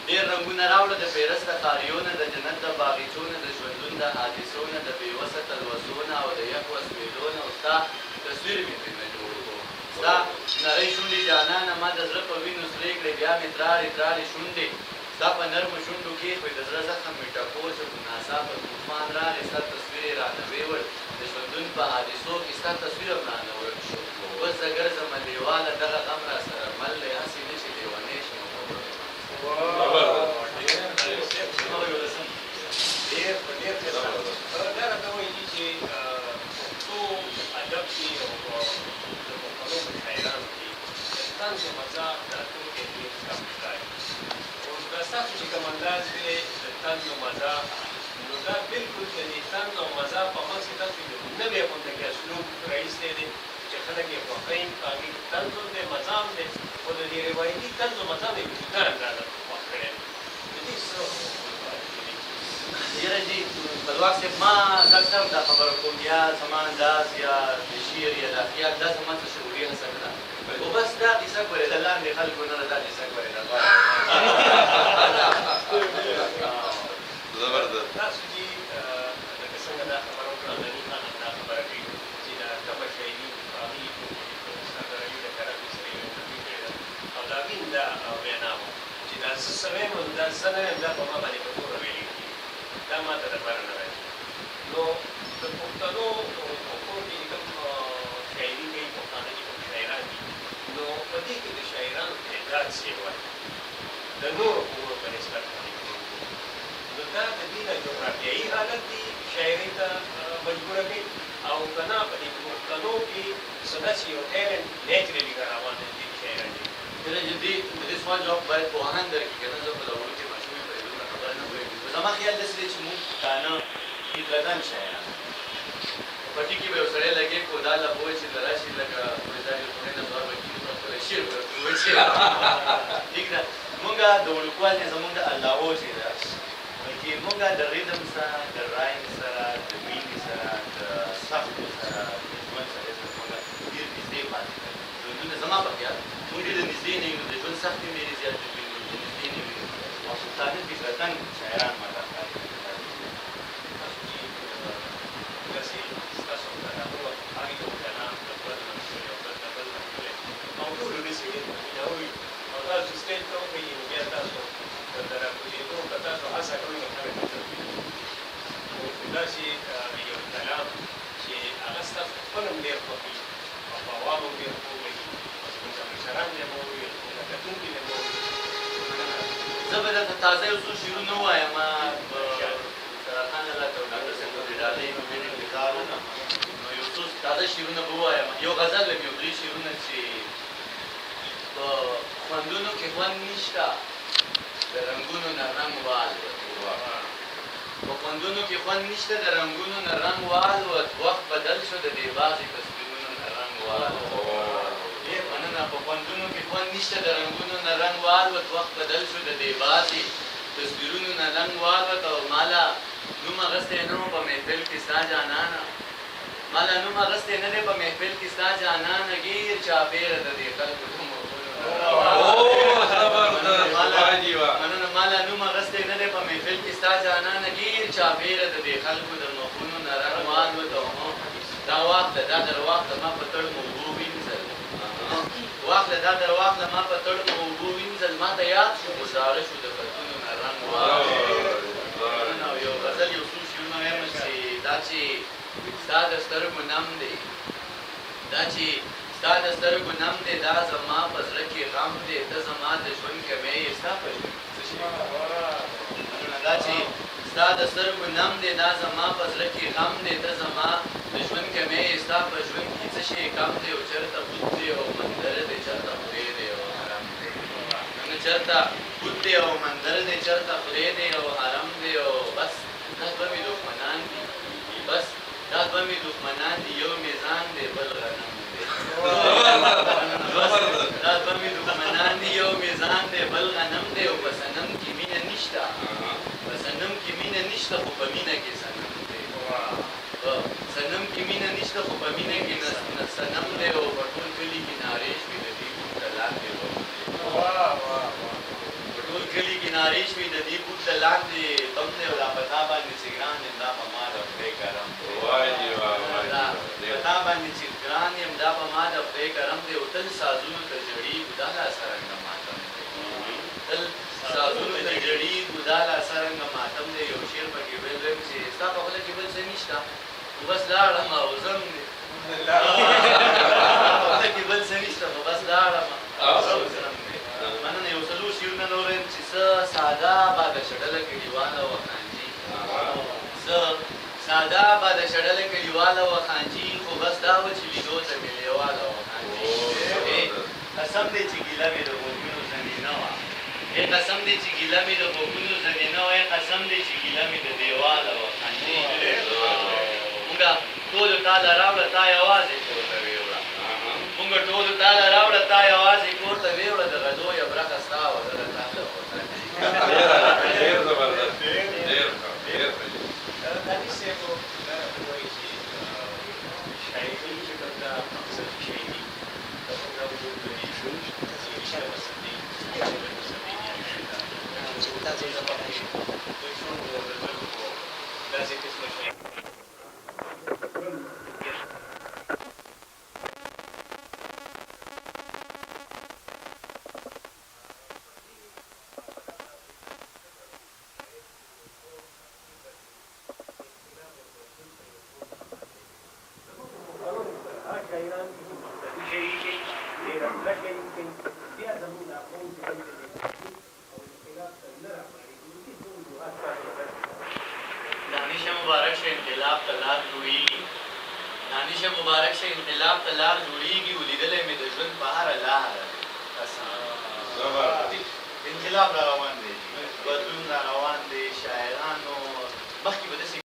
ډېر رنګونه راوړه د پیرسته ښاریونه د جنت د باغچونه د ژوندون د حادثونه د بېوسه تلوسونه او د یخ وسوېدونه او ستا تصویر مې ترېنه جوړ کړو ستا نرۍ شونډې جانانه ما د زړه په وینو سرې کړې بیا مې تراړې تراړې شونډې ستا په نرمو شونډو کښېښوې د زړه زخم مې ټکور شو په ناڅاپه طوفان راغی ستا تصویر یې رانه ویوړ د ژوندون په حادثو کې ستا تصویر هم رانه ورک شو اوس زه ګرځمه دیواله دغه غم را سره مل دی هسې نه چې لیونی شم ډېر په ډېر ښه دا راته وایي چې پښتو ادب کې او د پښتنو په شاعرانو کې د طنز و مزاح دا توکي ډېر کم ښکاري او دا ستاسو چې کوم انداز دی د طنز و مزاح نو دا بلکل د دې طنز او مزاح په منځ کې تاسو یو نوی غونډه کې اسلوب راایستی دی چې خلک یې خوښوي په هغې کې طنز هم دی مزاح هم دی خو د دې روایتي طنز و مزاح نه یې بهتر اندازه خوښ کړی دی د دې څه یاره جي خپلواک صاحب ما زه اکثر دا خبره کوم یا زما انداز یا د شعر یا د خیال دا زما څه شعوري هڅه نه ده خو بس دا کیسه ګورې د لاندې خلکو نه ده دا کیسه ګورې ده زبردست تاسو چې لکه څنګه دا خبره وکړه غني خان هم دا خبره کوي چې دا کمه شاعري په هغې استاد علي د کرامي سره یو انټرویو کړې ده او د هغې دا وینا وه چې دا زه څه ویم دا څه نه یم دا په ما باندې په توره ویلې کېږي دا ما ته دپاره نه راځي نو د پښتنو په کور کې چې کوم شاعري کوي پښتانه چې کوم شاعران دي نو په دې کې د شاعرانو تعداد څه وایي د نورو کورو په نسبت باندې نو دا د دې نه جغرافیایي حالت دی شاعري ته مجبوره کوي او که نه په دې پښتنو کې څه داسې یو ټیلنټ نیچرلي روان دی دې شاعران دي یاره جي د دې سوال جواب باید پوهان درکړي که نه زه په دورو کې ماشومې په دې خبره نه پوهېږم زما خیال داسې دی چې موږ پښتانه فطرتاً شاعران په پټي کې به یو سړی لګېږي خو دا لږ وایي چې د راشي لکه ګلزار یو سړی نه سوال به کېږي نو خپله شعر به ورته ووایي چې ټیک ده مونږ د وړوکوال نه زمونږ د اللهو چې ده بلکې مونږ د ریدم سره د رایم سره د مینې سره د سختو سره د ژوند سره مونږ ډېر نږدې پاتې کړي ژوندونه زما په خیال مونږ ډېر نږدې نه یو د ژوند سختۍ ډېرې زیاتې وي د نږدې نه وي او پښتانه فطرتاً شاعران ماته ښکاري داسې یو کلام چې هغه ستاسو خپل هم ډېر خوښوي او په عوام هم ډېر ښه ووایي او زموږ مشران دې هم ووایي زموږ کتونکي دې هم ووایي زه به درته تازه یو څو شعرونه ووایم خان الله ته ډاکټر صاحب د ډالۍ په مینې کې کار وکړم نو یو څو تازه شعرونه به ووایم یو غزل ویم یو درې شعرونه چې په خوندونو کې خوند نشته د رنګونو نه رنګ والوت په خوندونو کې خوند نشته د رنګونو نه رنګ والوت وخت بدل شو د دې بعضې تصویرونو نه رنګ والوت ډېر مننه په خوندونو کې خوند نشته د رنګونو نه رنګ والوت وخت بدل شو د دې بعضې تصویرونو نه رنګ والوت او مالا نوم اخیستی نه و په محفل کې ستا جانانه مالا نوم اخیستی نه دی په محفل کې ستا جانانه ګیر چاپېره د دې خلکو د مخونو مننه مالا نوم اخیستی نه دی په محفل کې ستا جانانه ګیر چاپېره د دې خلکو د مخونو نه رنګ والوت او دا واخله دا در واخله ما په تړمو اوبو وینځل واخله دا در واخله ما په تړمو اوبو وینځل ما ته یاد شو ګزاره شو د خطونو نه رنګ والوت او یو غزل یو څو شعرونه وایم چې دا چې ستا د سترګو نم دی دا چې ستا د سترګو نم دی دا زما په زړه کې غم دی ته زما د ژوند کمی یې ستا په ژوند دا چې ستا د سترګو نم دی دا زما په زړه کې غم دی ته زما د ژوند کمی یې ستا په ژوند کې څه شی کم دی او چېرته بوت دی او مندر دی چېرته خدای دی او حرم دی نه چېرته بوت دی او مندر دی چېرته خدای دی او حرم دی او بس دا دوه مې دښمنان دي بس دا دوه مې دښمنان دي یو میزان دی بل غنم دی دا دوه مې دښمنان دي یو میزان دی بل غنم دی او په صنم کې مینه نشته په صنم کې مینه نشته خو په مینه کې صنم دی په صنم کې مینه نشته خو په مینه کې صنم دی او په ټول کلي کې نارې شوې د دې بوټ ته لاندې په ټول کلي کې نارې شوې د دې بوټ د لاندې بم دی او دا په تا باندې چې ګران یم دا په ما د خدای کرم دی په تا باندې چې ګران یم دا په ما د خدای کرم دی او تل سازونو ته جړېږو دا لا څرنګه ماتم دی تل سازونو ته جړېږو دا لا څرنګه ماتم دی یو شعر پکې ویل ویم چې ستا په خوله کې بل څه نشته خو بس لاړم او ځم دی ستا په خوله کې بل څه نشته خو بس لاړم او ځم دی مننه یو څلور شعرونه نور ویم چې څه ساده باده شډله کلیواله وخانجي څه ساده باده شډله کلیواله وخانجي خو بس دا و چې لیدو ته مې لیواله وخانجي قسم دی چې ګیله مې د غوږونو زمینه وه قسم دی چې ګیله مې د غوږونو زمینه وه قسم دی چې ګیله مې د دیواله وخانجي مونږه ټولو تاله راوړه تا یوازې کور ته ویوړه مونږ ټولو تاله راوړه تا یوازې کور ته ویوړه د غدو یه برخه ستا وه زه د تاله ډېر زبردست ډېر ډېر حدیث صاحب وایي چې شاعري چې کوم دا مقصد شاعري دا موږ وګورئ چې رشته وسدي داسې قسمه شاعري دانش مبارک سے انقلاب ته لار جوړېږي دانش مبارک سے انقلاب ته لار جوړېږي ولیدلی مې د ژوند په هره لاره انقلاب را روان دی بدلون را روان دی شاعرانو مخکې به